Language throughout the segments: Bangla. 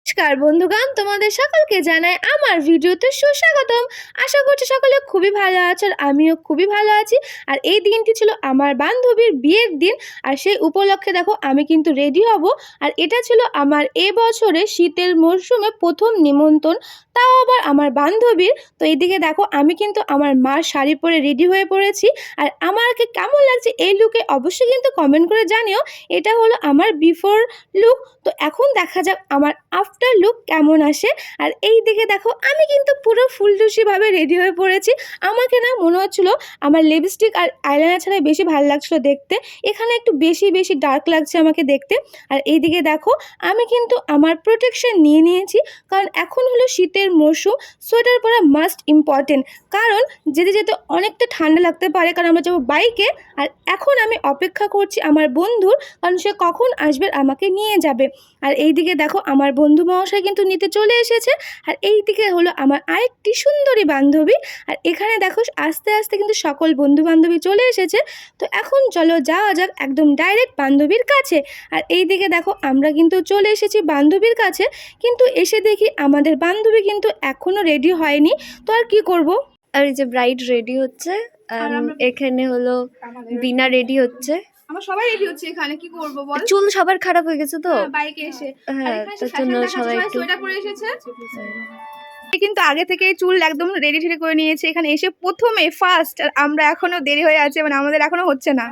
নমস্কার বন্ধুগণ, তোমাদের সকলকে জানাই আমার ভিডিওতে সুস্বাগতম। আশা করছি সকলে খুবই ভালো আছো আর আমিও খুবই ভালো আছি। আর এই দিনটি ছিল আমার বান্ধবীর বিয়ের দিন, আর সেই উপলক্ষে দেখো আমি কিন্তু রেডি হব। আর এটা ছিল আমার এবছরে শীতের মরশুমে প্রথম নিমন্ত্রণ, তাও আবার আমার বান্ধবীর। তো এইদিকে দেখো আমি কিন্তু আমার মার শাড়ি পরে রেডি হয়ে পড়েছি। আর আমাকে কেমন লাগছে এই লুকে অবশ্যই কিন্তু কমেন্ট করে জানিও। এটা হলো আমার বিফোর লুক। তো এখন দেখা যাক আমার আফটার লুক কেমন আসে। আর এই দিকে দেখো আমি কিন্তু পুরো ফুলটুসিভাবে রেডি হয়ে পড়েছি। আমাকে না মনে হচ্ছিলো আমার লিপস্টিক আর আইলাইনার ছাড়াই বেশি ভালো লাগছিলো দেখতে। এখানে একটু বেশি ডার্ক লাগছে আমাকে দেখতে। আর এই দিকে দেখো আমি কিন্তু আমার প্রোটেকশন নিয়ে নিয়েছি, কারণ এখন হলো শীতের মরশুম। সোয়েটার পরা মাস্ট ইম্পর্টেন্ট, কারণ যেতে যেতে অনেকটা ঠান্ডা লাগতে পারে, কারণ আমরা যাবো বাইকে। আর এখন আমি অপেক্ষা করছি আমার বন্ধুর, কারণ সে কখন আসবে আমাকে নিয়ে যাবে। আর এই দিকে দেখো আমার বন্ধু মহাশয় কিন্তু নিতে চলে এসেছে। আর এই দিকে হলো আমার আরেকটি সুন্দরী বান্ধবী। আর এখানে দেখো আস্তে আস্তে কিন্তু সকল বন্ধু বান্ধবী চলে এসেছে। তো এখন চলো যাওয়া যাক একদম ডাইরেক্ট বান্ধবীর কাছে। আর এই দিকে দেখো আমরা কিন্তু চলে এসেছি বান্ধবীর কাছে, কিন্তু এসে দেখি আমাদের বান্ধবী কিন্তু এখনও রেডি হয়নি। তো আর কি করব। আর এই যে ব্রাইড রেডি হচ্ছে, এখানে হলো বিনা রেডি হচ্ছে। আমরা সবাই রেডি হচ্ছে, এখানে কি করব বল। চুল সবার খারাপ হয়ে গেছে তো বাইকে এসে। হ্যাঁ, তার জন্য সবাই একটু সোয়েটার পরে এসেছে। কিন্তু আগে থেকে চুল একদম রেডি ঠেডি করে নিয়েছে, এখানে এসে প্রথমে ফার্স্ট। আর আমরা এখনো দেরি হয়ে আছে, মানে আমাদের এখনো হচ্ছে না,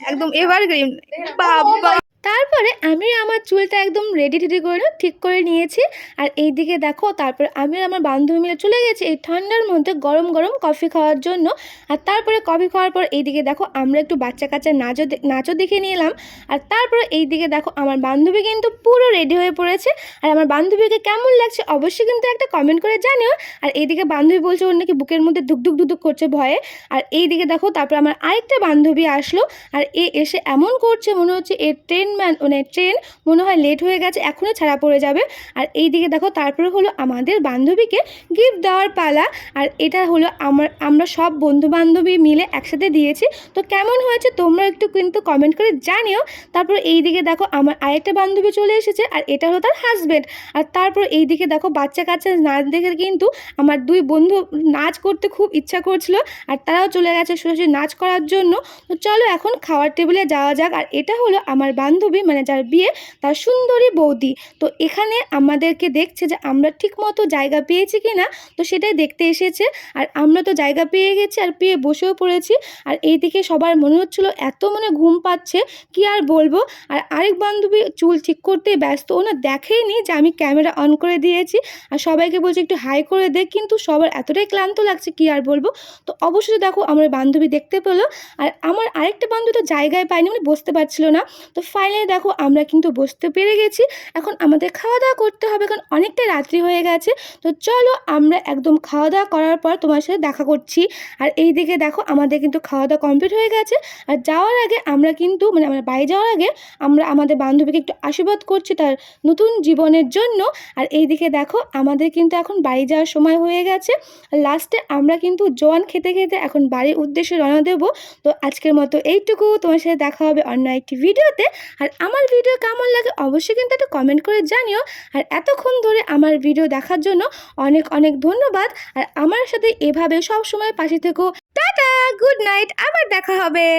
একদম এভারগ্রিন বাবা। তারপরে আমি আমার চুলটা একদম রেডি টেডি করে ঠিক করে নিয়েছি। আর এই দিকে দেখো তারপরে আমি আর আমার বান্ধবী মিলে চলে গেছি এই ঠান্ডার মধ্যে গরম গরম কফি খাওয়ার জন্য। আর তারপরে কফি খাওয়ার পর এইদিকে দেখো আমরা একটু বাচ্চা কাচ্চা নাচও দেখে নিলাম। আর তারপরে এইদিকে দেখো আমার বান্ধবী কিন্তু পুরো রেডি হয়ে পড়েছে। আর আমার বান্ধবীকে কেমন লাগছে অবশ্যই কিন্তু একটা কমেন্ট করে জানিও। আর এইদিকে বান্ধবী বলছে ওর নাকি বুকের মধ্যে ধুক করছে ভয়ে। আর এইদিকে দেখো তারপরে আমার আরেকটা বান্ধবী আসলো। আর এসে এমন করছে মনে হচ্ছে ট্রেন মনে হয় লেট হয়ে গেছে, এখনই ছাড়া পড়ে যাবে। আর এই দিকে দেখো তারপরে হলো আমাদের বান্ধবীকে গিফট দেওয়ার পালা। আর এটা হলো আমরা সব বন্ধু বান্ধবী মিলে একসাথে দিয়েছি। তো কেমন হয়েছে তোমরা একটু কিন্তু কমেন্ট করে জানিও। তারপর এই দিকে দেখো আমার আরেকটা বান্ধবী চলে এসেছে, আর এটা হলো তার হাজব্যান্ড। আর তারপর এই দিকে দেখো বাচ্চা কাচ্চা নাচ দেখে কিন্তু আমার দুই বন্ধু নাচ করতে খুব ইচ্ছা করছিল, আর তারাও চলে গেছে সোজাসুজি নাচ করার জন্য। তো চলো এখন খাওয়ার টেবিলে যাওয়া যাক। আর এটা হলো আমার বান্ধবী, মানে যার বিয়ে, তার সুন্দরী বৌদি। তো এখানে আমাদেরকে দেখছে যে আমরা ঠিক মতো জায়গা পেয়েছি কি না, তো সেটাই দেখতে এসেছে। আর আমরা তো জায়গা পেয়ে গেছি আর পেয়ে বসেও পড়েছি। আর এইদিকে সবার মনে হচ্ছিলো এত মনে ঘুম পাচ্ছে কি আর বলবো। আর আরেক বান্ধবী চুল ঠিক করতে ব্যস্ত, ও না দেখেইনি যে আমি ক্যামেরা অন করে দিয়েছি। আর সবাইকে বলছে একটু হাই করে দেখ, কিন্তু সবার এতটাই ক্লান্ত লাগছে কি আর বলবো। তো অবশ্যই দেখো আমার বান্ধবী দেখতে পেলো। আর আমার আরেকটা বান্ধবী তো জায়গায় পায়নি, মানে বসতে পারছিল না। তো ফাইনালি দেখো আমরা কিন্তু বসতে পেরে গেছি। এখন আমাদের খাওয়া দাওয়া করতে হবে, কারণ অনেকটাই রাত্রি হয়ে গেছে। তো চলো আমরা একদম খাওয়া দাওয়া করার পর তোমার সাথে দেখা করছি। আর এই দিকে দেখো আমাদের কিন্তু খাওয়া দাওয়া কমপ্লিট হয়ে গেছে। আর যাওয়ার আগে আমরা কিন্তু মানে আমরা বাড়ি যাওয়ার আগে আমরা আমাদের বান্ধবীকে একটু আশীর্বাদ করছি তার নতুন জীবনের জন্য। আর এই দিকে দেখো আমাদের কিন্তু এখন বাড়ি যাওয়ার সময় হয়ে গেছে। লাস্টে আমরা কিন্তু জোয়ান খেতে খেতে এখন বাড়ির উদ্দেশ্যে রওনা দেবো। তো আজকের মতো এইটুকু, তোমার সাথে দেখা হবে অন্য একটি ভিডিওতে। আর আমার ভিডিও কেমন লাগে অবশ্যই কিন্তু একটা কমেন্ট করে জানিও। আর এতক্ষণ ধরে আমার ভিডিও দেখার জন্য অনেক ধন্যবাদ। আর আমার সাথে এভাবে সব সময় পাশে থেকো। টাটা, গুড নাইট, আবার দেখা হবে।